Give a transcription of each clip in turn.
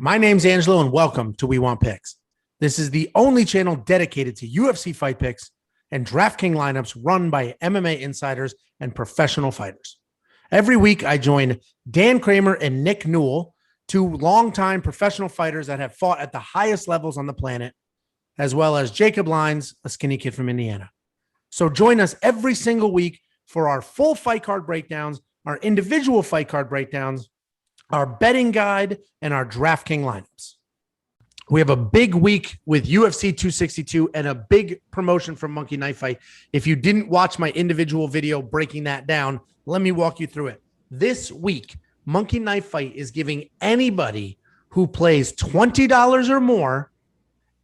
My name's Angelo, and welcome to We Want Picks. This is the only channel dedicated to UFC fight picks and DraftKings lineups run by MMA insiders and professional fighters. Every week, I join Dan Kramer and Nick Newell, two longtime professional fighters that have fought at the highest levels on the planet, as well as Jacob Lyons, a skinny kid from Indiana. So join us every single week for our full fight card breakdowns, our individual fight card breakdowns, our betting guide, and our DraftKings lineups. We have a big week with UFC 262 and a big promotion from Monkey Knife Fight. If you didn't watch my individual video breaking that down, let me walk you through it. This week, Monkey Knife Fight is giving anybody who plays $20 or more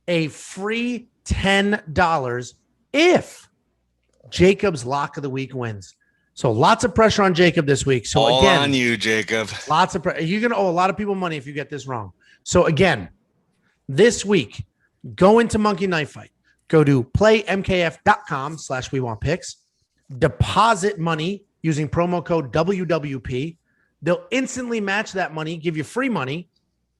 a free $10 if Jacob's lock of the week wins. So lots of pressure on Jacob this week. So all again, on you, Jacob. Lots of pressure. You're going to owe a lot of people money if you get this wrong. So again, this week, go into Monkey Knife Fight. Go to playmkf.com/wewantpicks. Deposit money using promo code WWP. They'll instantly match that money, give you free money.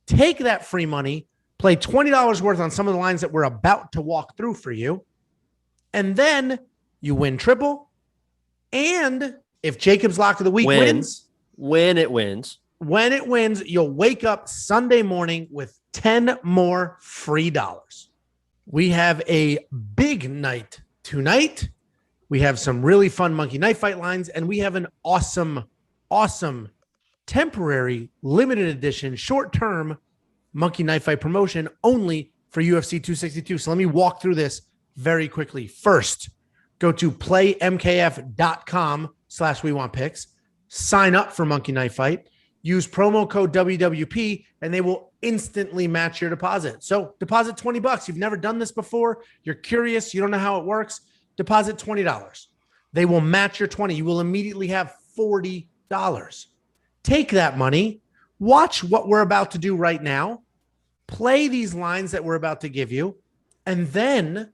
Take that free money, play $20 worth on some of the lines that we're about to walk through for you. And then you win triple. And if Jacob's lock of the week wins, when it wins, you'll wake up Sunday morning with 10 more free dollars. We have a big night tonight. We have some really fun Monkey Knife Fight lines, and we have an awesome temporary limited edition short-term Monkey Knife Fight promotion only for UFC 262. So let me walk through this very quickly. First, go to playmkf.com/wewantpicks. Sign up for Monkey Knife Fight. Use promo code WWP, and they will instantly match your deposit. So deposit $20. You've never done this before. You're curious. You don't know how it works. Deposit $20. They will match your $20. You will immediately have $40. Take that money. Watch what we're about to do right now. Play these lines that we're about to give you. And then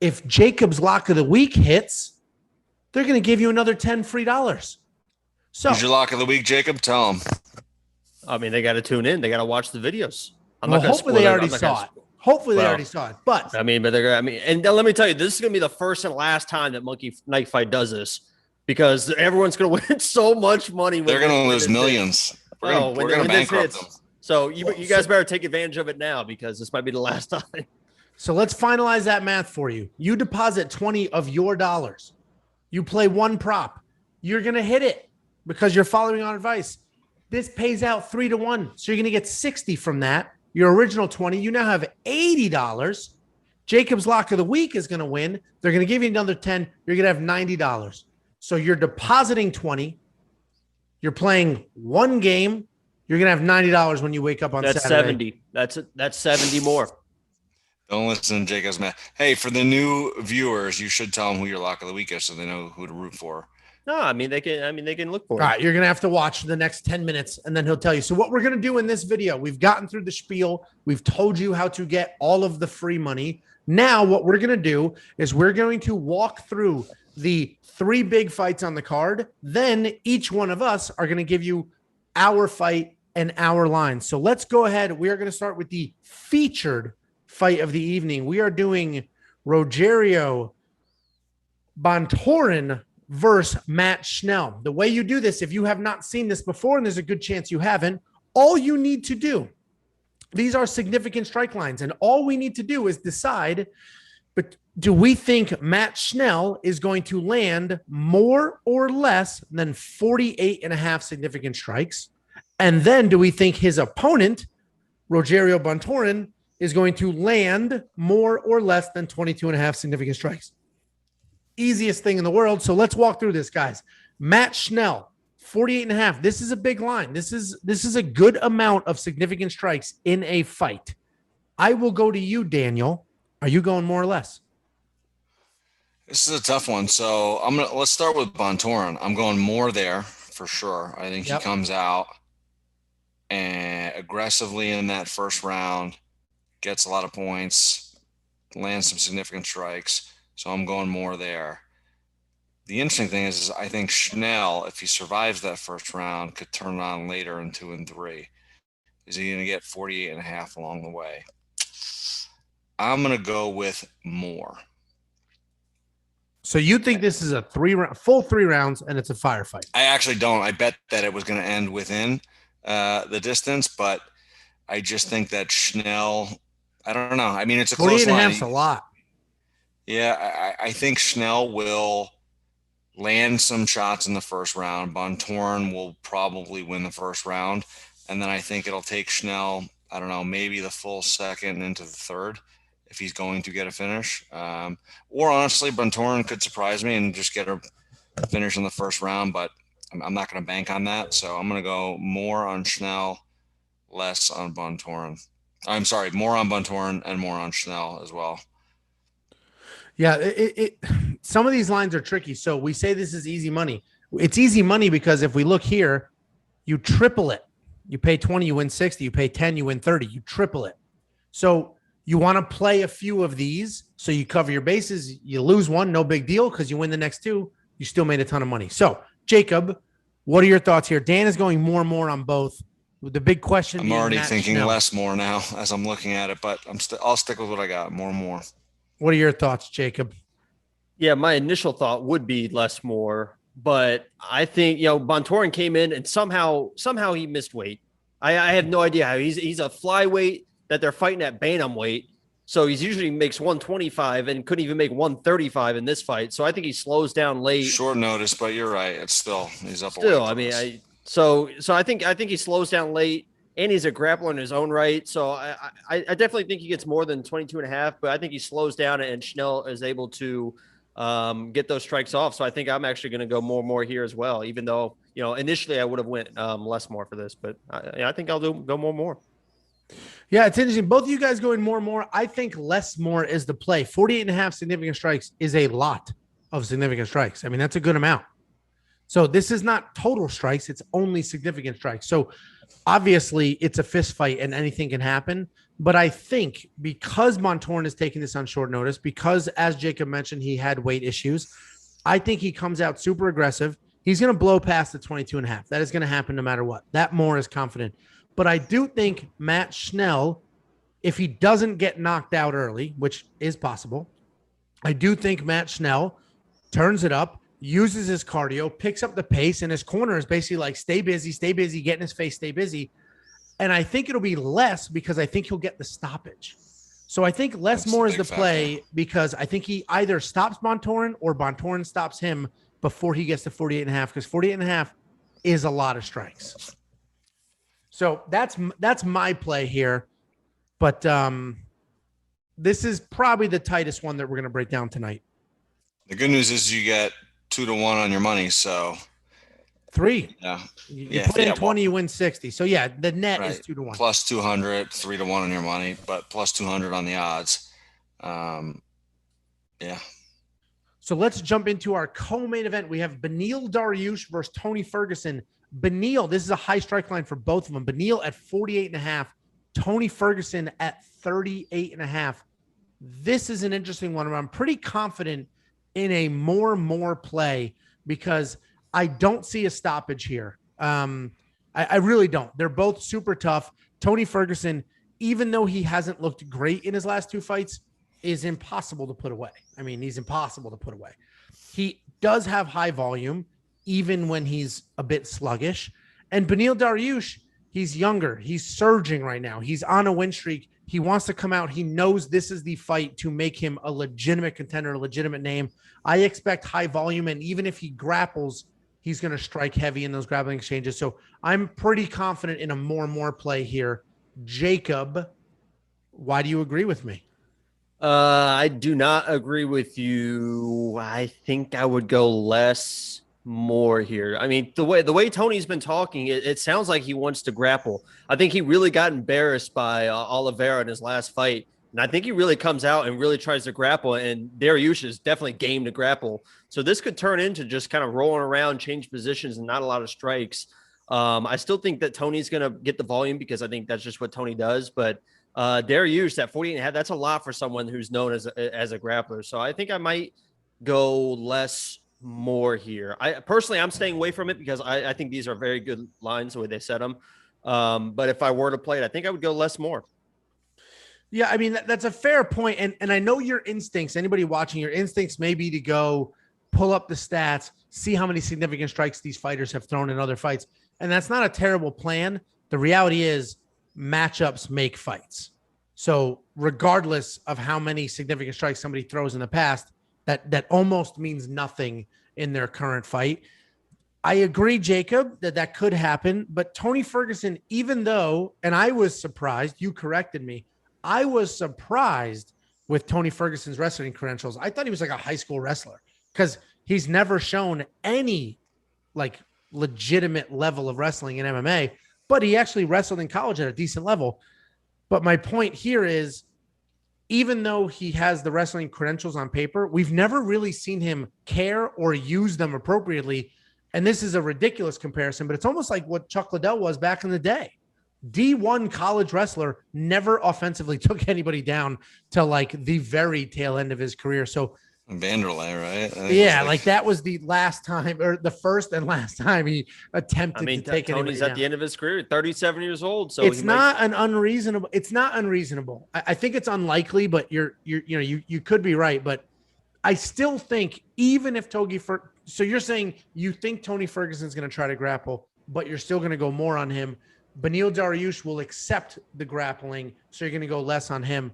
if Jacob's lock of the week hits, they're going to give you another $10 free. So, who's your lock of the week, Jacob? Tell them. I mean, they got to tune in. They got to watch the videos. Hopefully they already saw it. Hopefully they already saw it. But and let me tell you, this is going to be the first and last time that Monkey Knife Fight does this because everyone's going to win so much money. They're going to lose millions. We're going to bankrupt them. So you guys better take advantage of it now because this might be the last time. So let's finalize that math for you. You deposit 20 of your dollars. You play one prop. You're going to hit it because you're following our advice. This pays out 3-1. So you're going to get 60 from that. Your original 20, you now have $80. Jacob's lock of the week is going to win. They're going to give you another 10. You're going to have $90. So you're depositing 20. You're playing one game. You're going to have $90 when you wake up on Saturday. That's 70. That's 70 more. Don't listen to Jacob's math. Hey, for the new viewers, you should tell them who your lock of the week is so they know who to root for. No, I mean they can look for it. All right, you're gonna have to watch the next 10 minutes, and then he'll tell you. So what we're gonna do in this video, we've gotten through the spiel. We've told you how to get all of the free money. Now, what we're gonna do is we're going to walk through the 3 big fights on the card. Then each one of us are gonna give you our fight and our line. So let's go ahead. We are gonna start with the featured fight of the evening. We are doing Rogerio Bontorin versus Matt Schnell. The way you do this, if you have not seen this before, and there's a good chance you haven't, all you need to do, these are significant strike lines, and all we need to do is decide, but do we think Matt Schnell is going to land more or less than 48.5 significant strikes? And then do we think his opponent, Rogerio Bontorin, is going to land more or less than 22.5 significant strikes? Easiest thing in the world. So let's walk through this, guys. Matt Schnell, 48.5. This is a big line. This is a good amount of significant strikes in a fight. I will go to you, Daniel. Are you going more or less? This is a tough one. So let's start with Bontorin. I'm going more there for sure. I think he comes out and aggressively in that first round, gets a lot of points, lands some significant strikes. So I'm going more there. The interesting thing is I think Schnell, if he survives that first round, could turn it on later in 2 and 3. Is he going to get 48.5 along the way? I'm going to go with more. So you think this is a full 3 rounds and it's a firefight? I actually don't. I bet that it was going to end within the distance, but I just think that Schnell, I don't know. I mean, it's a close line. 48.5's a lot. Yeah, I think Schnell will land some shots in the first round. Bontorin will probably win the first round. And then I think it'll take Schnell, I don't know, maybe the full second into the third if he's going to get a finish. Or honestly, Bontorin could surprise me and just get a finish in the first round, but I'm not going to bank on that. So I'm going to go more on Schnell, less on Bontorin. I'm sorry, more on Bontorin and more on Schnell as well. Yeah, some of these lines are tricky. So we say this is easy money. It's easy money because if we look here, you triple it. You pay 20, you win 60. You pay 10, you win 30. You triple it. So you want to play a few of these so you cover your bases. You lose one, no big deal, because you win the next 2. You still made a ton of money. So, Jacob, what are your thoughts here? Dan is going more and more on both. The big question. I'm already thinking less more now as I'm looking at it, but I'll stick with what I got, more and more. What are your thoughts, Jacob? Yeah, my initial thought would be less more, but I think, Bontorin came in and somehow he missed weight. I have no idea how. He's a flyweight that they're fighting at bantamweight. So he's usually makes 125 and couldn't even make 135 in this fight. So I think he slows down late. Short notice, but you're right. It's he's up. Still, I mean, so I think he slows down late, and he's a grappler in his own right. So I definitely think he gets more than 22.5, but I think he slows down and Schnell is able to get those strikes off. So I think I'm actually going to go more and more here as well, even though, initially I would have went less more for this, but I think I'll go more and more. Yeah, it's interesting. Both of you guys going more and more. I think less more is the play. 48.5 significant strikes is a lot of significant strikes. I mean, that's a good amount. So this is not total strikes. It's only significant strikes. So obviously it's a fist fight and anything can happen. But I think because Bontorin is taking this on short notice, because as Jacob mentioned, he had weight issues, I think he comes out super aggressive. He's going to blow past the 22.5. That is going to happen no matter what. That more is confident. But I do think Matt Schnell, if he doesn't get knocked out early, which is possible, I do think Matt Schnell turns it up, uses his cardio, picks up the pace, and his corner is basically like, stay busy, get in his face, stay busy. And I think it'll be less because I think he'll get the stoppage. So I think less more is the play because I think he either stops Bontorin or Bontorin stops him before he gets to 48.5, because 48.5 is a lot of strikes. So that's my play here. But this is probably the tightest one that we're going to break down tonight. The good news is you get 2-1 on your money. So 3. Yeah. You put in 20, you win 60. So yeah, the net is 2-1. Plus 200, 3-1 on your money, but plus 200 on the odds. Yeah. So let's jump into our co-main event. We have Beneil Dariush versus Tony Ferguson. Beneil, this is a high strike line for both of them. Beneil at 48.5, Tony Ferguson at 38.5. This is an interesting one. I'm pretty confident in a more play because I don't see a stoppage here. I really don't. They're both super tough. Tony Ferguson, even though he hasn't looked great in his last 2 fights, is impossible to put away. I mean, he's impossible to put away. He does have high volume, even when he's a bit sluggish. And Beneil Dariush, he's younger. He's surging right now. He's on a win streak. He wants to come out. He knows this is the fight to make him a legitimate contender, a legitimate name. I expect high volume, and even if he grapples, he's going to strike heavy in those grappling exchanges. So I'm pretty confident in a more play here. Jacob, why do you agree with me? I do not agree with you. I think I would go less more here. I mean, the way Tony's been talking, it sounds like he wants to grapple. I think he really got embarrassed by Oliveira in his last fight. And I think he really comes out and really tries to grapple, and Dariush is definitely game to grapple. So this could turn into just kind of rolling around, change positions, and not a lot of strikes. I still think that Tony's going to get the volume because I think that's just what Tony does. But Dariush, that 48.5, that's a lot for someone who's known as a grappler. So I think I might go less more here. I'm staying away from it because I think these are very good lines the way they set them. But if I were to play it, I think I would go less more. Yeah, I mean, that's a fair point. And I know your instincts, anybody watching, your instincts may be to go pull up the stats, see how many significant strikes these fighters have thrown in other fights. And that's not a terrible plan. The reality is matchups make fights. So regardless of how many significant strikes somebody throws in the past, that almost means nothing in their current fight. I agree, Jacob, that could happen. But Tony Ferguson, even though, and I was surprised, you corrected me, I was surprised with Tony Ferguson's wrestling credentials. I thought he was like a high school wrestler because he's never shown any like legitimate level of wrestling in MMA, but he actually wrestled in college at a decent level. But my point here is, even though he has the wrestling credentials on paper, we've never really seen him care or use them appropriately. And this is a ridiculous comparison, but it's almost like what Chuck Liddell was back in the day. D1 college wrestler, never offensively took anybody down till like the very tail end of his career. So Vanderlei, right? Yeah, like that was the last time, or the first and last time he attempted to take Tony's at the end of his career, 37 years old. So it's not unreasonable. It's not unreasonable. I think it's unlikely, but you could be right. But I still think even if so you're saying you think Tony Ferguson's going to try to grapple, but you're still going to go more on him. Beneil Dariush will accept the grappling, so you're going to go less on him.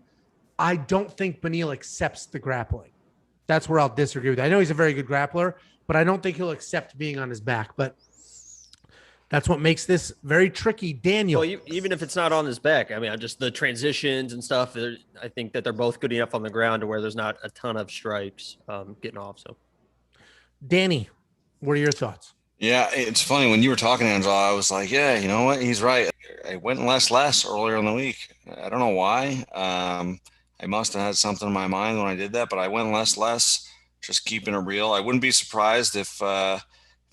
I don't think Beneil accepts the grappling. That's where I'll disagree with you. I know he's a very good grappler, but I don't think he'll accept being on his back. But that's what makes this very tricky. Daniel. Well, even if it's not on his back, I mean, just the transitions and stuff, I think that they're both good enough on the ground to where there's not a ton of stripes getting off. So, Danny, what are your thoughts? Yeah, it's funny. When you were talking, Angelo, I was like, yeah, you know what? He's right. I went less earlier in the week. I don't know why. I must have had something in my mind when I did that, but I went less, just keeping it real. I wouldn't be surprised if it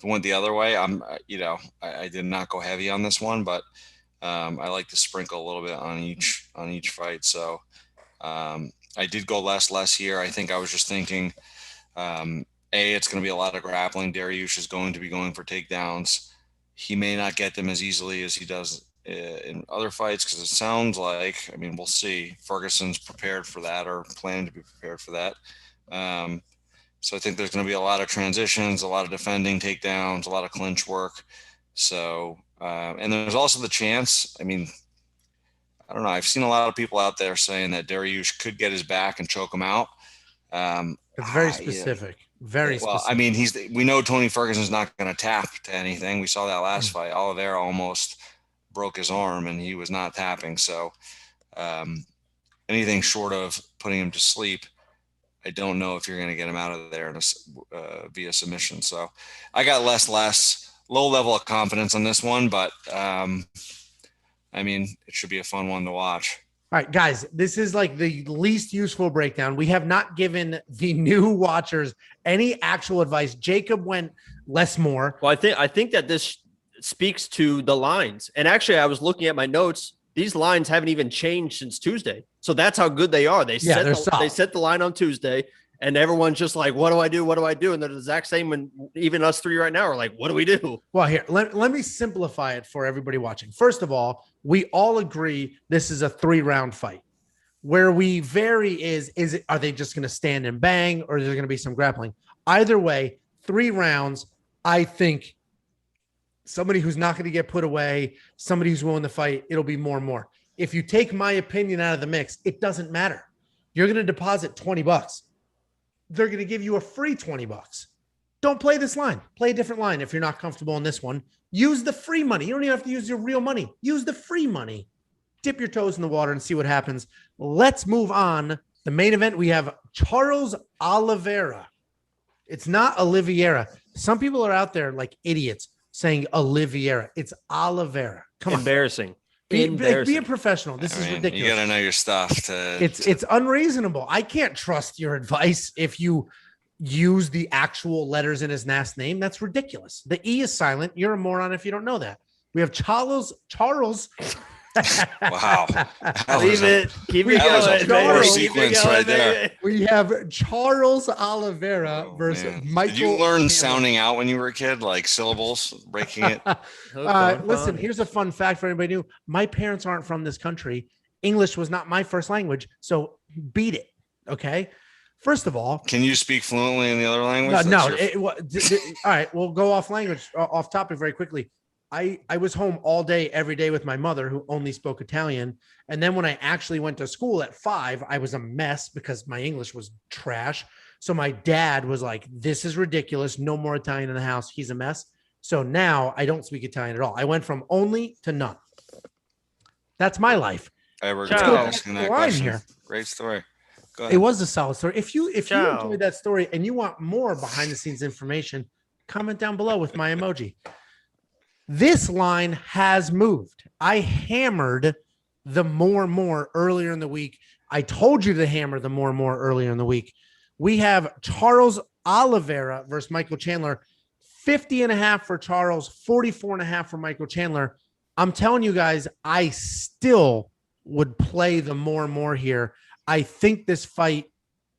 went the other way. I did not go heavy on this one, but I like to sprinkle a little bit on each fight. So I did go less here. I think I was just thinking, it's going to be a lot of grappling. Dariush is going to be going for takedowns. He may not get them as easily as he does in other fights, because it sounds like, I mean, we'll see, Ferguson's prepared for that, or planning to be prepared for that. So I think there's going to be a lot of transitions, a lot of defending takedowns, a lot of clinch work. So, and there's also the chance, I mean, I don't know, I've seen a lot of people out there saying that Dariush could get his back and choke him out. It's very specific. Very specific. I mean, we know Tony Ferguson's not going to tap to anything. We saw that last fight. Oliveira almost broke his arm and he was not tapping. So anything short of putting him to sleep, I don't know if you're going to get him out of there via submission. So I got less low level of confidence on this one, but I mean, it should be a fun one to watch. All right, guys, this is like the least useful breakdown. We have not given the new watchers any actual advice. Jacob went less more. Well, I think that this speaks to the lines. And actually, I was looking at my notes. These lines haven't even changed since Tuesday. So that's how good they are. They set the line on Tuesday, and everyone's just like, what do I do? What do I do? And they're the exact same when even us three right now are like, what do we do? Well, here, let me simplify it for everybody watching. First of all, we all agree this is a 3-round fight. Where we vary are they just going to stand and bang, or is there going to be some grappling? Either way, 3 rounds, I think somebody who's not going to get put away, somebody who's willing to fight, it'll be more and more. If you take my opinion out of the mix, it doesn't matter. You're going to deposit $20. They're going to give you a free $20. Don't play this line. Play a different line if you're not comfortable in this one. Use the free money. You don't even have to use your real money. Use the free money. Dip your toes in the water and see what happens. Let's move on. The main event, we have Charles Oliveira. It's not Oliveira. Some people are out there like idiots saying Oliveira. It's Oliveira. Come on. Embarrassing. Be a professional. This is ridiculous. You got to know your stuff. It's unreasonable. I can't trust your advice if you use the actual letters in his last name. That's ridiculous. The E is silent. You're a moron if you don't know that. We have Charles Wow. Leave it. Keep it That was going. a poor Keep it sequence going, right there. baby. We have Charles Oliveira versus Man. Michael. Did you learn Chandler. sounding out when you were a kid, like syllables, breaking it? Listen, here's a fun fact for anybody new. My parents aren't from this country. English was not my first language, so beat it. Okay. First of all, can you speak fluently in the other language? No. All right, we'll go off topic very quickly. I was home all day, every day with my mother, who only spoke Italian. And then when I actually went to school at 5, I was a mess because my English was trash. So my dad was like, "This is ridiculous. No more Italian in the house. He's a mess." So now I don't speak Italian at all. I went from only to none. That's my life. I regret asking that question. Here. Great story. Go ahead. It was a solid story. If you enjoyed that story and you want more behind the scenes information, comment down below with my emoji. This line has moved. I hammered the more earlier in the week. I told you to hammer the more earlier in the week. We have Charles Oliveira versus Michael Chandler. 50.5 for Charles, 44.5 for Michael Chandler. I'm telling you guys, I still would play the more here. I think this fight,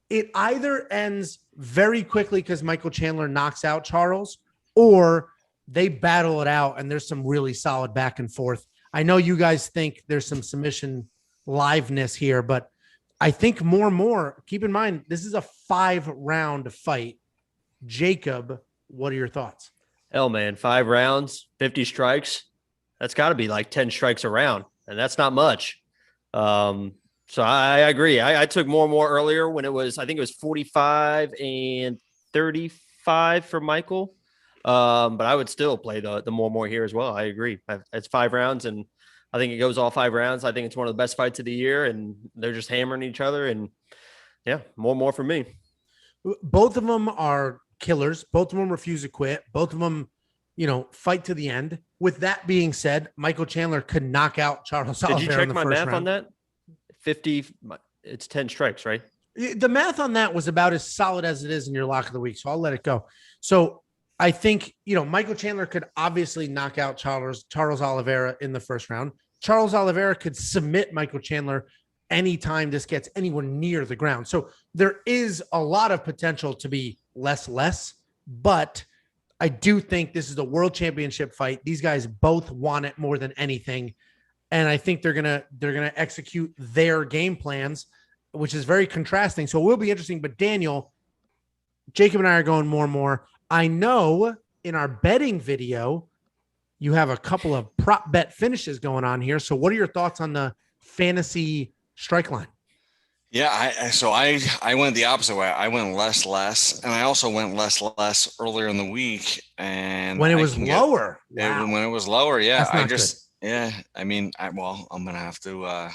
it either ends very quickly because Michael Chandler knocks out Charles, or they battle it out and there's some really solid back and forth. I know you guys think there's some submission liveness here, but I think more. Keep in mind, this is a 5-round fight. Jacob, what are your thoughts? Hell, man, 5 rounds, 50 strikes. That's got to be like 10 strikes a round, and that's not much. So I agree. I took more earlier when it was, I think it was 45 and 35 for Michael. But I would still play the more here as well. I agree. It's 5 rounds, and I think it goes all 5 rounds. I think it's one of the best fights of the year, and they're just hammering each other. And yeah, more for me. Both of them are killers. Both of them refuse to quit. Both of them, fight to the end. With that being said, Michael Chandler could knock out Charles Oliveira. Did you check my math round. on that? 50, it's 10 strikes, right? The math on that was about as solid as it is in your lock of the week, so I'll let it go. So I think, Michael Chandler could obviously knock out Charles Oliveira in the first round. Charles Oliveira could submit Michael Chandler anytime this gets anywhere near the ground. So there is a lot of potential to be less, but I do think this is a world championship fight. These guys both want it more than anything. And I think they're gonna execute their game plans, which is very contrasting. So it will be interesting. But Daniel, Jacob and I are going more. I know in our betting video, you have a couple of prop bet finishes going on here. So what are your thoughts on the fantasy strike line? Yeah, I went the opposite way. I went less, and I also went less earlier in the week. And when it was lower, when it was lower, yeah, good. Yeah, I mean, I'm gonna have to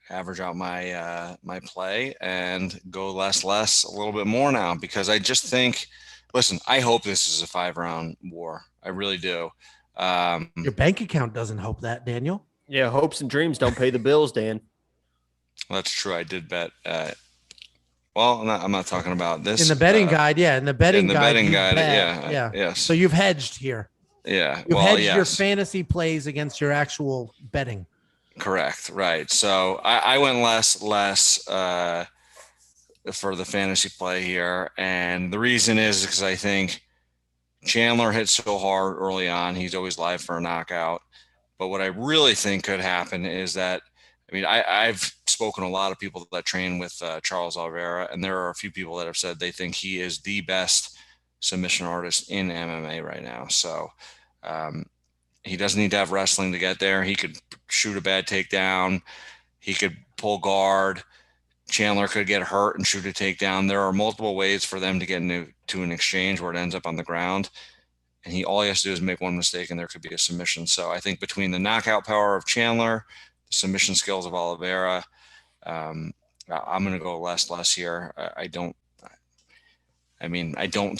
average out my play and go less a little bit more now, because I just think, listen, I hope this is a 5-round war. I really do. Your bank account doesn't hope that, Daniel. Yeah, hopes and dreams don't pay the bills, Dan. Well, that's true. I did bet. Well, I'm not talking about this in the betting guide. Yeah, in the betting guide. Yeah. Yes. So you've hedged here. Yeah. You've hedged your fantasy plays against your actual betting. Correct. Right. So I went less for the fantasy play here. And the reason is because I think Chandler hit so hard early on. He's always live for a knockout. But what I really think could happen is that, I've spoken to a lot of people that train with Charles Oliveira, and there are a few people that have said they think he is the best submission artist in MMA right now. So he doesn't need to have wrestling to get there. He could shoot a bad takedown. He could pull guard. Chandler could get hurt and shoot a takedown. There are multiple ways for them to get into an exchange where it ends up on the ground. And all he has to do is make one mistake and there could be a submission. So I think between the knockout power of Chandler, the submission skills of Oliveira, I'm going to go less here. I don't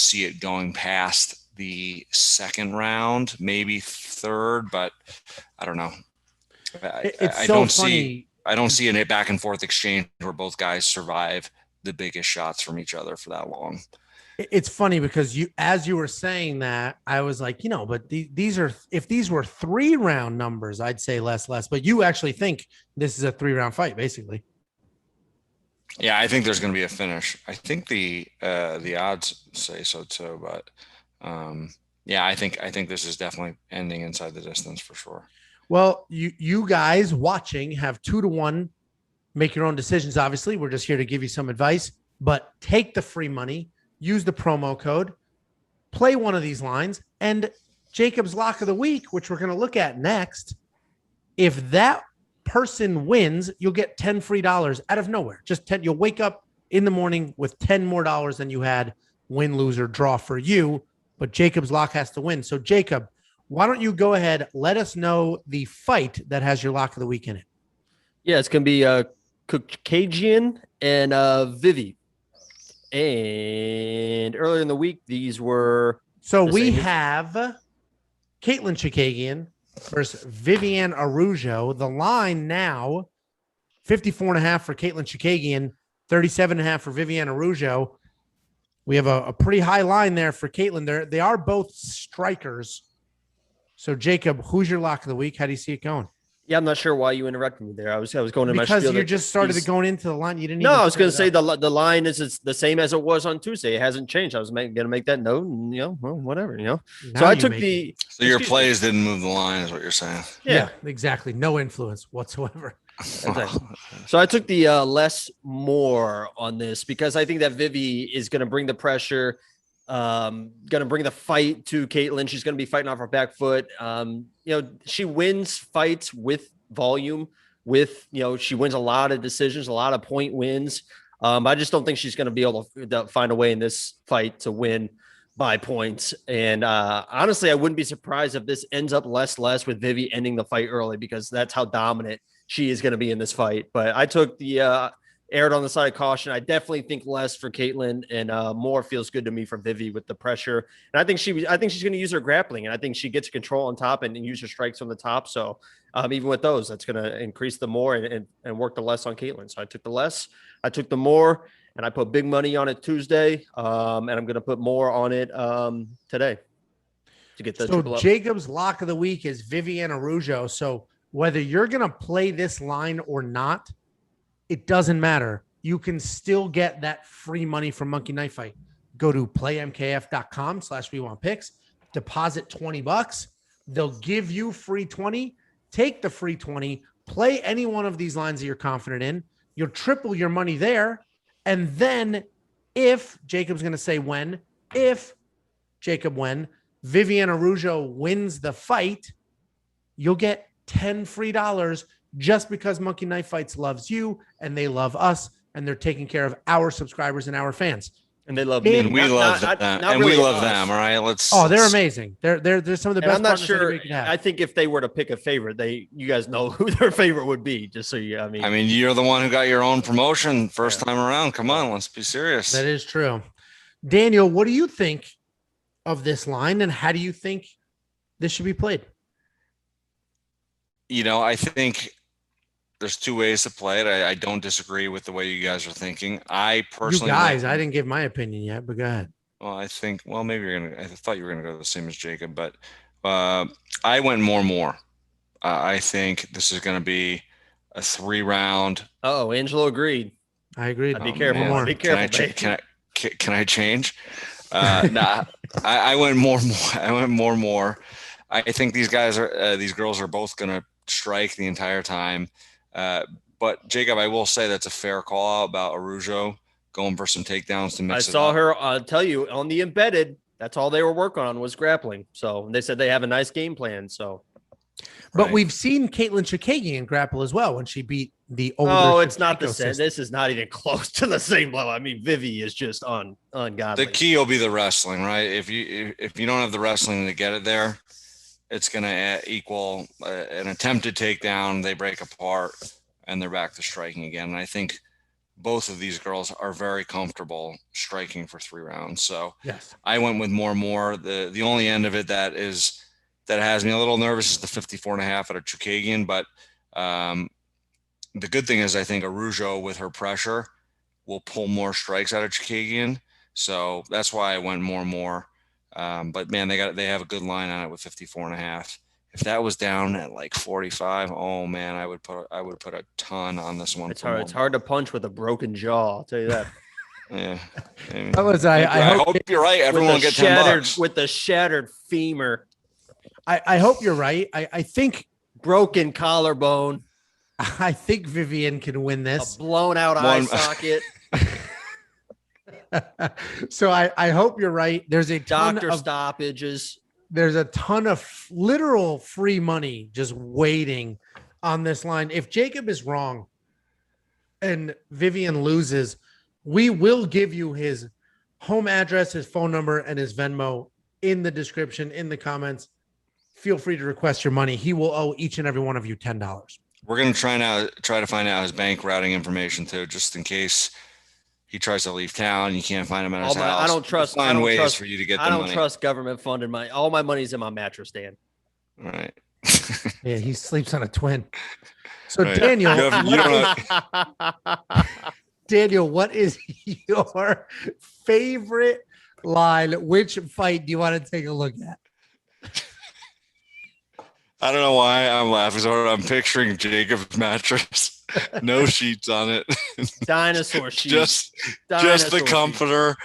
see it going past the second round, maybe third, but I don't know. I don't see a back and forth exchange where both guys survive the biggest shots from each other for that long. It's funny because as you were saying that, I was like, but these are, if these were 3-round numbers, I'd say less, but you actually think this is a 3-round fight, basically. Yeah, I think there's going to be a finish. I think the odds say so too, but yeah, I think this is definitely ending inside the distance for sure. Well, you guys watching have 2-1. Make your own decisions. Obviously, we're just here to give you some advice, but take the free money, use the promo code, play one of these lines, and Jacob's lock of the week, which we're going to look at next. If that person wins, you'll get $10 free out of nowhere. Just 10. You'll wake up in the morning with $10 more than you had, win, lose, or draw for you. But Jacob's lock has to win. So Jacob, why don't you go ahead? Let us know the fight that has your lock of the week in it. Yeah, it's going to be Kajian and Vivi. And earlier in the week, these were. So we have Caitlin Chikagian versus Viviane Araújo. The line now 54.5 for Caitlin Chikagian, 37.5 for Viviane Araújo. We have a pretty high line there for Caitlin. They are both strikers. So Jacob, who's your lock of the week? How do you see it going? Yeah, I'm not sure why you interrupted me there. I was going to my spiel. Because you just started going into the line. You didn't. No, I was going to say the line is the same as it was on Tuesday. It hasn't changed. I was going to make that note, and well, whatever, Now So I took the. So your plays didn't move the line, is what you're saying? Yeah, exactly. No influence whatsoever. So I took the less more on this because I think that Vivi is going to bring the pressure. Going to bring the fight to Caitlin. She's going to be fighting off her back foot. She wins fights with volume, she wins a lot of decisions, a lot of point wins. I just don't think she's going to be able to find a way in this fight to win by points. And honestly, I wouldn't be surprised if this ends up less with Vivi ending the fight early, because that's how dominant she is going to be in this fight. But I took the aired on the side of caution. I definitely think less for Caitlin, and more feels good to me for Vivi with the pressure. And I think she's going to use her grappling, and I think she gets control on top and use her strikes on the top. So even with those, that's going to increase the more and work the less on Caitlin. So I took the less, I took the more, and I put big money on it Tuesday. And I'm going to put more on it today to get the. So Jacob's lock of the week is Viviane Araújo. So whether you're going to play this line or not, it doesn't matter. You can still get that free money from Monkey Knife Fight. Go to playmkf.com/WeWantPicks, deposit $20. They'll give you free 20. Take the free 20, play any one of these lines that you're confident in. You'll triple your money there. And then if Jacob's going to say if Viviane Araújo wins the fight, you'll get $10 free just because Monkey Knife Fights loves you and they love us and they're taking care of our subscribers and our fans. And they love me. And we love them. And we love them. All right. They're amazing. They're some of the best. I'm not sure. I think if they were to pick a favorite, you guys know who their favorite would be. Just so I mean, you're the one who got your own promotion first time around. Come on, let's be serious. That is true. Daniel, what do you think of this line, and how do you think this should be played? I think there's two ways to play it. I don't disagree with the way you guys are thinking. I personally, I didn't give my opinion yet, but go ahead. Well, I think, maybe I thought you were going to go the same as Jacob, but I went more. I think this is going to be a 3-round. Oh, Angelo agreed. I agreed. Be careful. More. Be careful. Can I change? Nah, I went more. I went more. I think these girls are both going to strike the entire time. But Jacob, I will say that's a fair call out about Araújo going for some takedowns to mix it up. I saw her, I'll tell you, on the embedded, that's all they were working on was grappling. So they said they have a nice game plan. So, but we've seen Caitlin Chikagian grapple as well when she beat the older. Oh, it's not the same. This is not even close to the same level. I mean, Vivi is just ungodly. The key will be the wrestling, right? If you don't have the wrestling to get it there, it's going to equal an attempted takedown. They break apart and they're back to striking again. And I think both of these girls are very comfortable striking for 3 rounds. So yes, I went with more. The only end of it that has me a little nervous is the 54.5 out of Chikagian. But the good thing is I think Araújo with her pressure will pull more strikes out of Chikagian. So that's why I went more and more. But man, they have a good line on it with 54.5. If that was down at like 45, oh man, I would put a ton on this one. It's hard. It's hard to punch with a broken jaw. I'll tell you that. Yeah. I hope you're right. Everyone gets $10 with the shattered femur. I hope you're right. I think broken collarbone. I think Vivian can win this. A blown out eye socket. So I hope you're right. There's a ton doctor of stoppages. There's a ton of literal free money just waiting on this line. If Jacob is wrong and Vivian loses, we will give you his home address, his phone number, and his Venmo in the description, in the comments. Feel free to request your money. He will owe each and every one of you $10. We're going to try to find out his bank routing information too, just in case he tries to leave town. You can't find him at his house. I don't trust. Find ways for you to get the money. I don't trust government funded money. All my money's in my mattress, Dan. All right. Yeah, he sleeps on a twin. So right. Daniel, you Daniel, what is your favorite line? Which fight do you want to take a look at? I don't know why I'm laughing so hard. I'm picturing Jacob's mattress, no sheets on it, dinosaur sheets, just the comforter,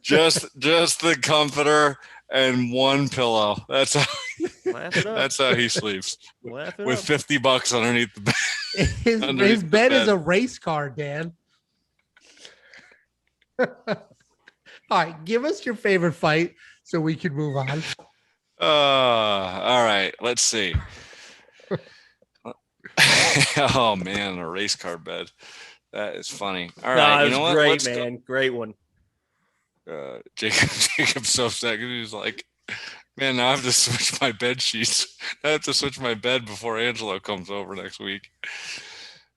just the comforter and one pillow. That's how he sleeps with $50 underneath the bed. His bed is a race car, Dan. All right, give us your favorite fight so we can move on. All right, let's see. Oh man, a race car bed. That is funny. All right, you know what? Great, man. Great one. Jacob's so upset. He's like, man, now I have to switch my bed sheets. I have to switch my bed before Angelo comes over next week.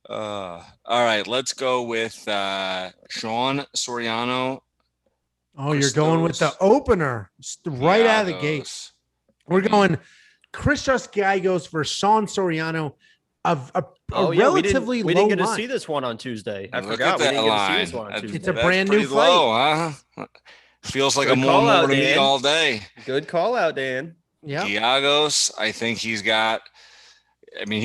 All right, let's go with Sean Soriano. Oh, you're going with the opener right out of the gate. We're going Christos Giagos versus Sean Soriano of a relatively we low didn't get line. to see this one on Tuesday. I Look forgot at we didn't get to see this one on Tuesday. It's a brand new fight. Low, huh? Feels like a more to me all day. Good call out, Dan. Yeah. Giagos, I think he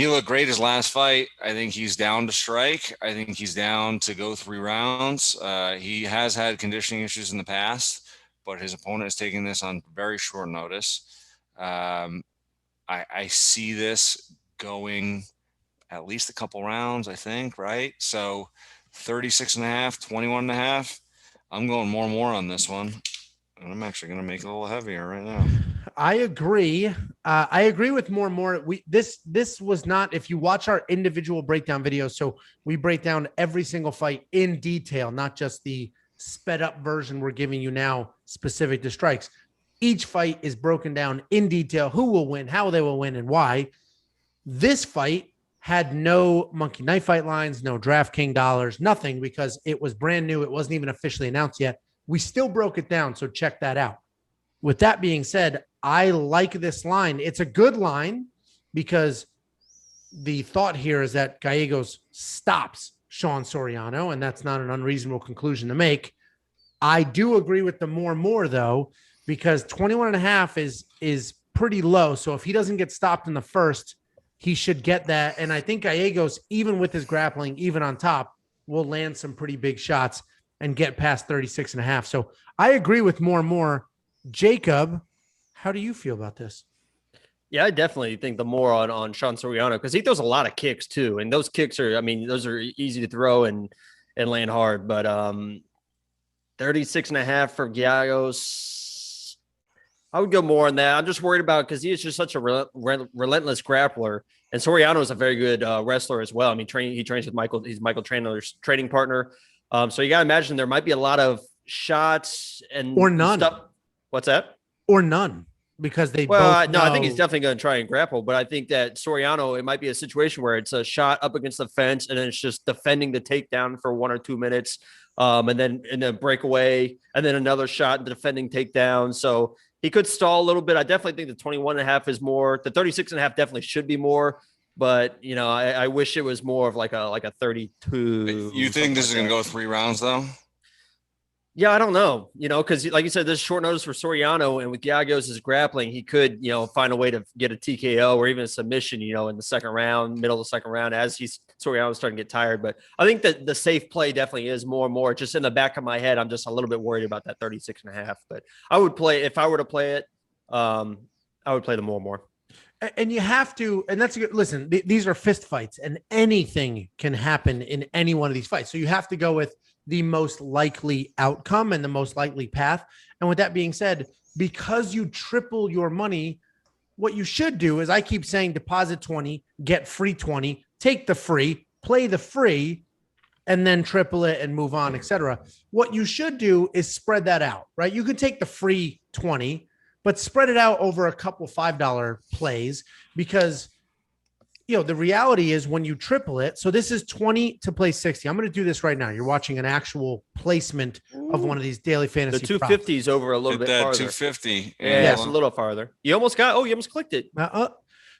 looked great his last fight. I think he's down to strike. I think he's down to go 3 rounds. He has had conditioning issues in the past, but his opponent is taking this on very short notice. I see this going at least a couple rounds, I think, right? So 36.5, 21.5. I'm going more on this one. And I'm actually going to make it a little heavier right now. I agree. I agree with more. This was not, if you watch our individual breakdown videos, so we break down every single fight in detail, not just the sped up version we're giving you now specific to strikes. Each fight is broken down in detail, who will win, how they will win, and why. This fight had no Monkey Knife Fight lines, no DraftKings dollars, nothing, because it was brand new. It wasn't even officially announced yet. We still broke it down, so check that out. With that being said, I like this line. It's a good line because the thought here is that Gallegos stops Sean Soriano, and that's not an unreasonable conclusion to make. I do agree with the more though, because 21.5 is pretty low. So if he doesn't get stopped in the first, he should get that. And I think Gallegos, even with his grappling, even on top, will land some pretty big shots and get past 36.5. So I agree with more. Jacob, how do you feel about this? Yeah, I definitely think the more on Sean Soriano, because he throws a lot of kicks too. And those kicks are, those are easy to throw and land hard. But 36.5 for Giagos. I would go more on that. I'm just worried about, because he is just such a relentless grappler. And Soriano is a very good wrestler as well. He trains with Michael. He's Michael Chandler's training partner. So you got to imagine there might be a lot of shots or none. Stuff. What's that? Or none, because they I think he's definitely going to try and grapple. But I think that Soriano, it might be a situation where it's a shot up against the fence, and then it's just defending the takedown for 1 or 2 minutes, and then breakaway, and then another shot, defending takedown. So he could stall a little bit. I definitely think the 21.5 is more. The 36.5 definitely should be more. But, I wish it was more of like a 32. You think this is going to go 3 rounds, though? Yeah, I don't know, because like you said, this is short notice for Soriano, and with Giagos' grappling, he could, find a way to get a TKO or even a submission, in the second round, middle of the second round, as Soriano's starting to get tired. But I think that the safe play definitely is more and more. Just in the back of my head, I'm just a little bit worried about that 36.5. But I would play, if I were to play it, I would play the more. And you have to, and that's a good, listen, these are fist fights, and anything can happen in any one of these fights. So you have to go with the most likely outcome and the most likely path. And with that being said, because you triple your money, what you should do is, I keep saying, deposit 20, get free 20, take the free, play the free, and then triple it and move on, etc. What you should do is spread that out, right? You could take the free 20, but spread it out over a couple $5 plays, because the reality is when you triple it, so this is 20 to play 60. I'm going to do this right now. You're watching an actual placement of one of these daily fantasy. The 250 is over a little bit farther. 250. Yeah, it's a little farther. You almost clicked it.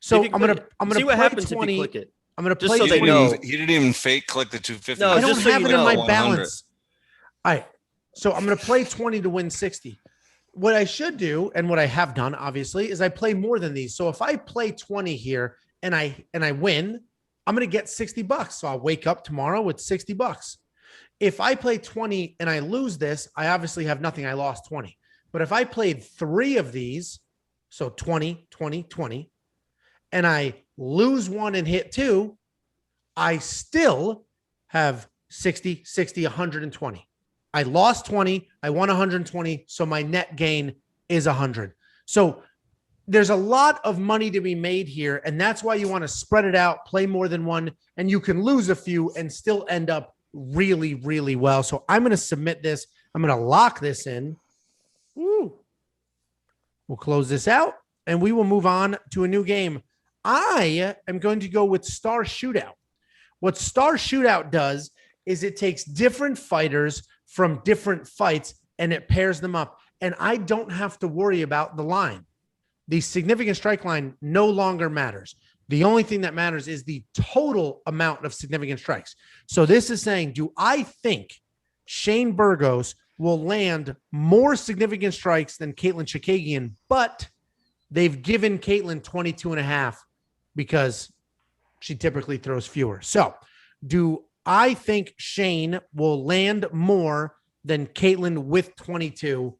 So I'm going to see what happens 20, if you click it. I'm going to play. Just so they know. He didn't even fake click the 250. No, I don't have it in my 100. balance. All right. So I'm going to play 20 to win 60. What I should do, and what I have done, obviously, is I play more than these. So if I play 20 here and I win, I'm going to get $60. So I'll wake up tomorrow with $60. If I play 20 and I lose this, I obviously have nothing. I lost 20. But if I played 3 of these, so 20, 20, 20, and I lose 1 and hit 2, I still have 60, 60, 120. I lost 20. I won 120. So my net gain is 100. So there's a lot of money to be made here. And that's why you want to spread it out, play more than one, and you can lose a few and still end up really, really well. So I'm going to submit this. I'm going to lock this in. Woo. We'll close this out and we will move on to a new game. I am going to go with Star Shootout. What Star Shootout does is it takes different fighters from different fights and it pairs them up. And I don't have to worry about the line. The significant strike line no longer matters. The only thing that matters is the total amount of significant strikes. So this is saying, do I think Shane Burgos will land more significant strikes than Caitlin Chikagian, but they've given Caitlin 22.5 because she typically throws fewer. So do I think Shane will land more than Caitlin with 22?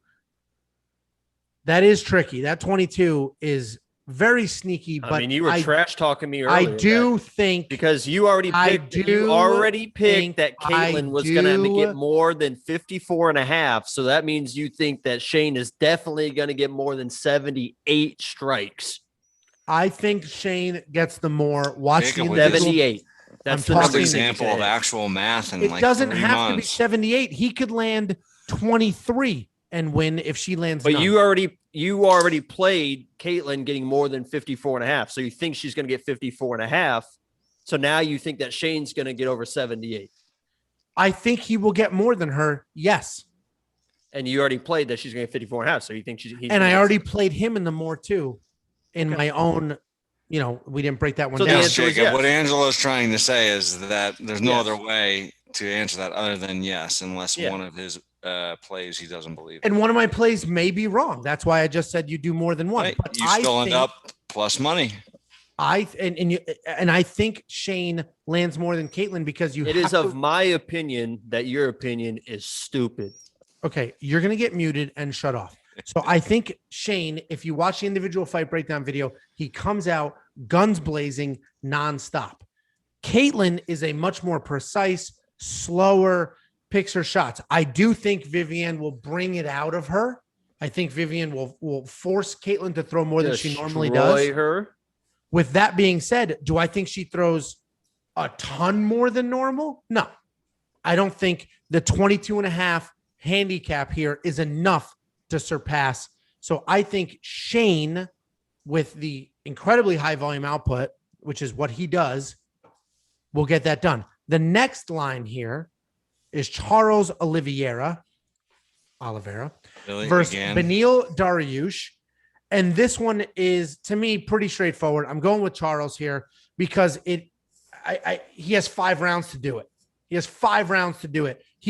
That is tricky. That 22 is very sneaky. But I mean, you were trash talking me earlier. I do think because you already picked that Caitlin was going to get more than 54.5. So that means you think that Shane is definitely going to get more than 78 strikes. I think Shane gets the more. Watch the 78. That's the example of actual math. And it doesn't have to be 78. He could land 23 and win if she lands. But you already played Caitlin getting more than 54.5. So you think she's going to get 54.5. So now you think that Shane's going to get over 78. I think he will get more than her. Yes. And you already played that she's going to get 54.5. So you think he's and I already played him in the more too in my own, we didn't break that one down. Yes, Jacob, what Angelo is trying to say is that there's no other way to answer that other than yes, unless one of his plays he doesn't believe. And one of my plays may be wrong. That's why I just said you do more than one. Right. But you still end up plus money. I think Shane lands more than Caitlin because it is of my opinion that your opinion is stupid. Okay, you're gonna get muted and shut off. So I think Shane, if you watch the individual fight breakdown video, he comes out guns blazing nonstop. Caitlin is a much more precise, slower, picks her shots. I do think Vivian will bring it out of her. I think Vivian will force Caitlin to throw more than she normally does. Her. With that being said, do I think she throws a ton more than normal? No. I don't think the 22.5 handicap here is enough to surpass. So I think Shane, with the incredibly high volume output, which is what he does, will get that done. The next line here is Charles Oliveira versus Beneil Dariush. And this one is, to me, pretty straightforward. I'm going with Charles here because he has 5 rounds to do it. He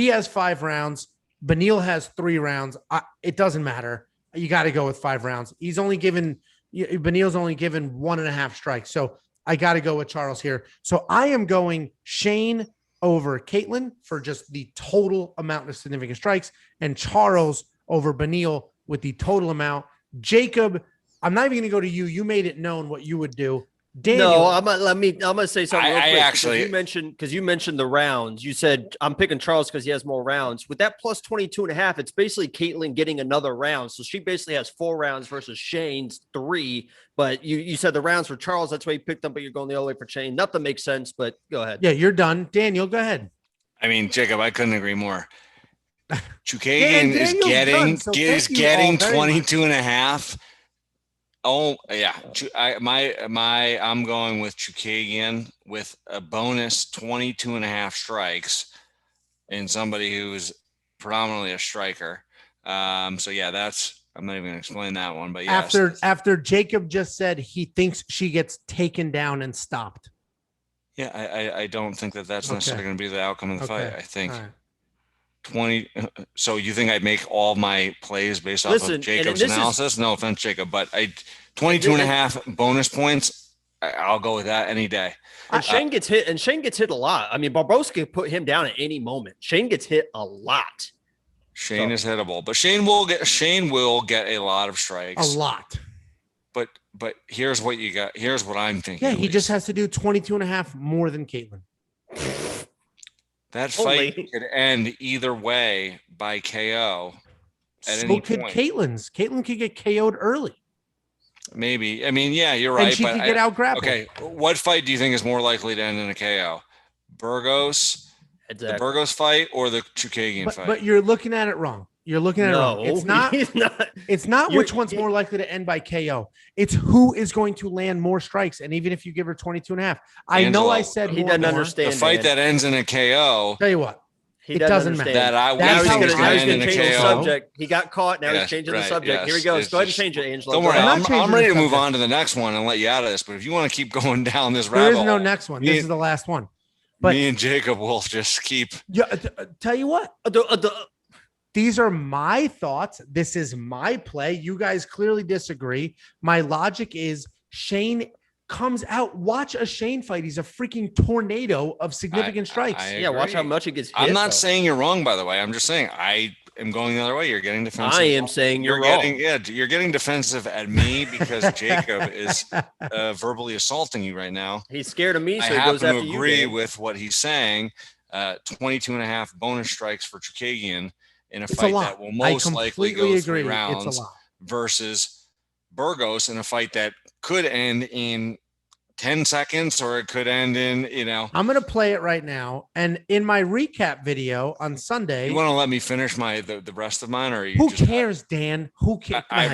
has 5 rounds. Beneil has 3 rounds. It doesn't matter. You got to go with 5 rounds. Beneil's only given 1.5 strikes. So I got to go with Charles here. So I am going Shane over Caitlin for just the total amount of significant strikes, and Charles over Beneil with the total amount. Jacob, I'm not even going to go to you. You made it known what you would do. Daniel, no, I'm gonna say something real quick. Actually, because you mentioned the rounds. You said I'm picking Charles because he has more rounds. With that plus 22.5, it's basically Caitlin getting another round. So she basically has 4 rounds versus Shane's 3. But you said the rounds for Charles, that's why you picked them, but you're going the other way for Shane. Nothing makes sense, but go ahead. Yeah, you're done. Daniel, go ahead. I mean, Jacob, I couldn't agree more. Chookagian is getting 22.5. Oh yeah, I'm going with Chookagian with a bonus 22.5 strikes in somebody who's predominantly a striker. So yeah, I'm not even gonna explain that one, but yeah. After Jacob just said he thinks she gets taken down and stopped. Yeah, I don't think that's necessarily going to be the outcome of the fight. I think 20. So you think I'd make all my plays based off of Jacob's analysis? No offense, Jacob, but 22.5 bonus points. I'll go with that any day. And Shane gets hit, a lot. I mean, Barbosa could put him down at any moment. Shane gets hit a lot. Shane is hittable, but Shane will get a lot of strikes. A lot. But here's what you got. Here's what I'm thinking. Yeah, he just has to do 22.5 more than Caitlin. That fight could end either way by KO at any point. So could Caitlin's. Caitlin could get KO'd early. Maybe. I mean, yeah, you're right. And she could get out grappled. Okay, what fight do you think is more likely to end in a KO? Burgos, the Burgos fight, or the Chookagian fight? But you're looking at it wrong. You're looking at it wrong. It's not which one's more likely to end by KO. It's who is going to land more strikes. And even if you give her 22.5, I know I said he doesn't understand the fight that ends in a KO. Tell you what, it doesn't matter. Now he's going to change the subject. He got caught. Now he's changing the subject. Here he goes. Go ahead and change it, Angelo. Don't worry. I'm ready to move on to the next one and let you out of this. But if you want to keep going down this rabbit hole, there is no next one. This is the last one. But me and Jacob will just keep. Yeah. Tell you what. These are my thoughts. This is my play. You guys clearly disagree. My logic is Shane comes out. Watch a Shane fight. He's a freaking tornado of significant strikes. Yeah, watch how much it gets hit. I'm not saying you're wrong, by the way. I'm just saying I am going the other way. You're getting defensive. I am saying you're wrong. You're getting defensive at me because Jacob is verbally assaulting you right now. He's scared of me, so he goes after you. I agree with what he's saying. 22.5 bonus strikes for Chookagian in a fight that will most likely go 3 rounds versus Burgos in a fight that could end in 10 seconds or it could end in, I'm going to play it right now. And in my recap video on Sunday. You want to let me finish the rest of mine, or who cares, Dan? Who cares? I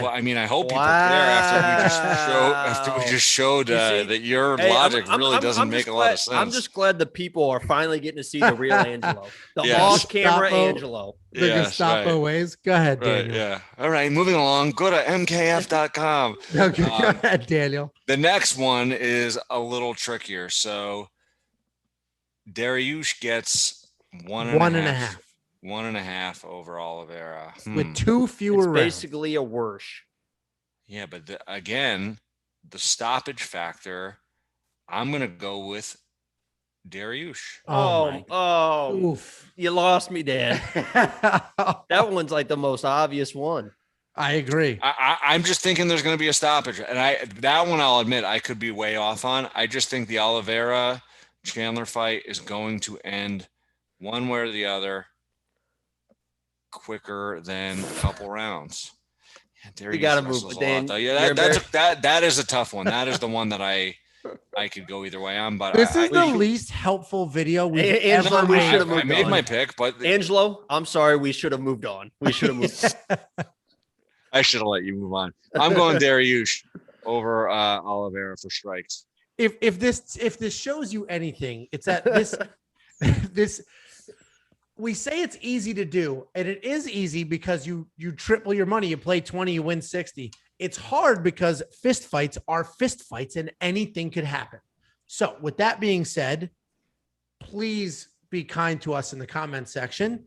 hope people care after we just showed that your logic really doesn't make a lot of sense. I'm just glad the people are finally getting to see the real Angelo, the off-camera Angelo. The Gestapo ways. Go ahead, Daniel. Yeah. All right. Moving along. Go to mkf.com. Okay, go ahead, Daniel. The next one is a little trickier. So Dariush gets 1.5. 1.5 over Oliveira. With 2 fewer rounds. Basically a worse. Yeah, but again, the stoppage factor, I'm going to go with Dariush. Oof. You lost me, Dan. That one's like the most obvious one. I agree. I'm just thinking there's going to be a stoppage, and that one I'll admit I could be way off on. I just think the Oliveira Chandler fight is going to end one way or the other quicker than a couple rounds. Yeah, you got to move, Dan. Yeah, that is a tough one. That is the one that I could go either way on, but this is the least helpful video we've ever made. I made my pick, but Angelo, I'm sorry, we should have moved on. We should have moved on. I should have let you move on. I'm going Dariush over Oliveira for strikes. If this shows you anything, it's that this we say it's easy to do, and it is easy because you triple your money, you play 20, you win 60. It's hard because fist fights are fist fights and anything could happen. So with that being said, please be kind to us in the comment section.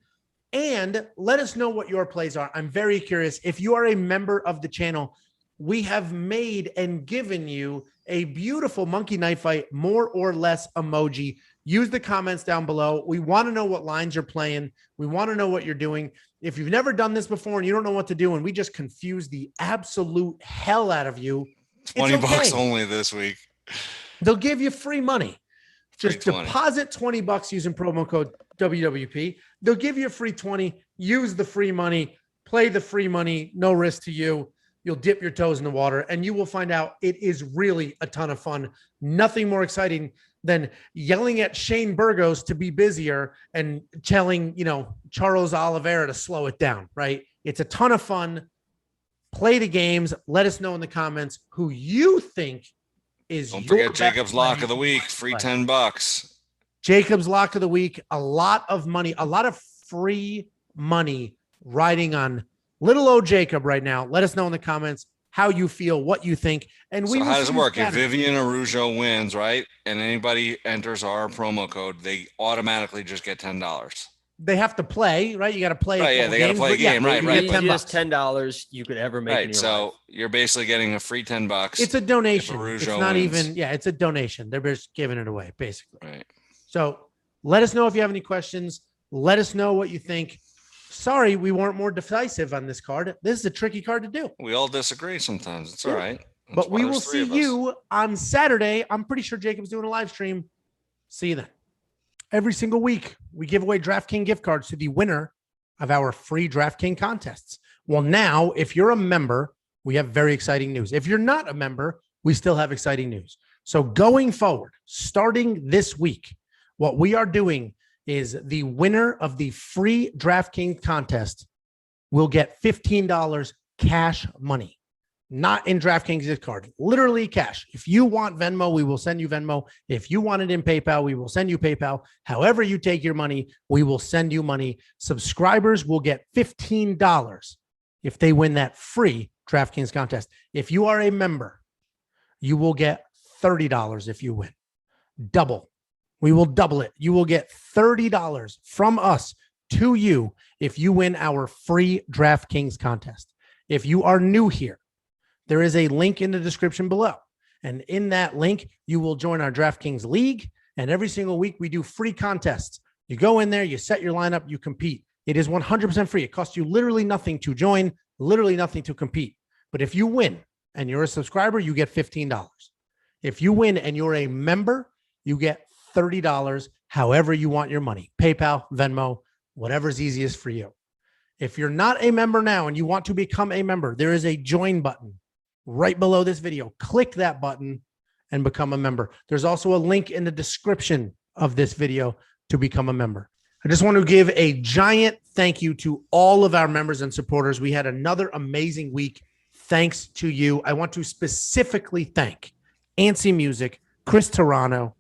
And let us know what your plays are. I'm very curious. If you are a member of the channel, we have made and given you a beautiful monkey knife fight, more or less emoji. Use the comments down below. We want to know what lines you're playing. We want to know what you're doing. If you've never done this before and you don't know what to do, and we just confuse the absolute hell out of you, 20 bucks only this week. They'll give you free money. Just 20. deposit 20 bucks using promo code WWP. They'll give you a free 20. Use the free money. Play the free money. No risk to you. You'll dip your toes in the water and you will find out it is really a ton of fun. Nothing more exciting than yelling at Shane Burgos to be busier and telling, Charles Oliveira to slow it down, right? It's a ton of fun. Play the games. Let us know in the comments who you think is. Don't forget Jacob's Lock of the Week. Free $10. Jacob's Lock of the Week. A lot of money, a lot of free money riding on little old Jacob right now. Let us know in the comments how you feel, what you think. And how does it work? If Vivian Araujo wins, right, and anybody enters our promo code, they automatically just get $10. They have to play, right? You got to play. Right, yeah, they got to play a game, right? Just $10 you could ever make. Right, so you're basically getting a free $10. It's a donation. It's not even, it's a donation. They're just giving it away, basically. Right. So let us know if you have any questions. Let us know what you think. Sorry, we weren't more decisive on this card. This is a tricky card to do. We all disagree sometimes. It's all right. But we will see you on Saturday. I'm pretty sure Jacob's doing a live stream. See you then. Every single week, we give away DraftKings gift cards to the winner of our free DraftKings contests. Well, now, if you're a member, we have very exciting news. If you're not a member, we still have exciting news. So going forward, starting this week, what we are doing is the winner of the free DraftKings contest will get $15 cash money, not in DraftKings gift card, literally cash. If you want Venmo, we will send you Venmo. If you want it in PayPal, we will send you PayPal. However you take your money, we will send you money. Subscribers will get $15 if they win that free DraftKings contest. If you are a member, you will get $30 if you win. Double. We will double it. You will get $30 from us to you if you win our free DraftKings contest. If you are new here, there is a link in the description below. And in that link, you will join our DraftKings League. And every single week, we do free contests. You go in there, you set your lineup, you compete. It is 100% free. It costs you literally nothing to join, literally nothing to compete. But if you win and you're a subscriber, you get $15. If you win and you're a member, you get $30, however you want your money. PayPal, Venmo, whatever's easiest for you. If you're not a member now and you want to become a member, there is a join button right below this video. Click that button and become a member. There's also a link in the description of this video to become a member. I just want to give a giant thank you to all of our members and supporters. We had another amazing week. Thanks to you. I want to specifically thank Antsy Music, Chris Tarano,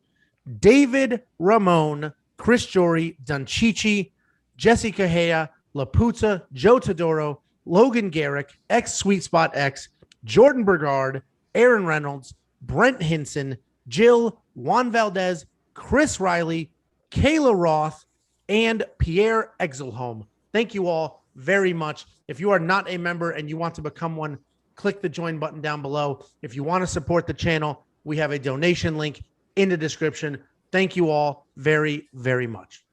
David Ramon, Chris Jory, Donchichi, Jesse Cahea, Laputa, Joe Todoro, Logan Garrick, X Sweet Spot X, Jordan Bergard, Aaron Reynolds, Brent Hinson, Jill, Juan Valdez, Chris Riley, Kayla Roth, and Pierre Exelholm. Thank you all very much. If you are not a member and you want to become one, click the join button down below. If you want to support the channel, we have a donation link in the description. Thank you all very, very much.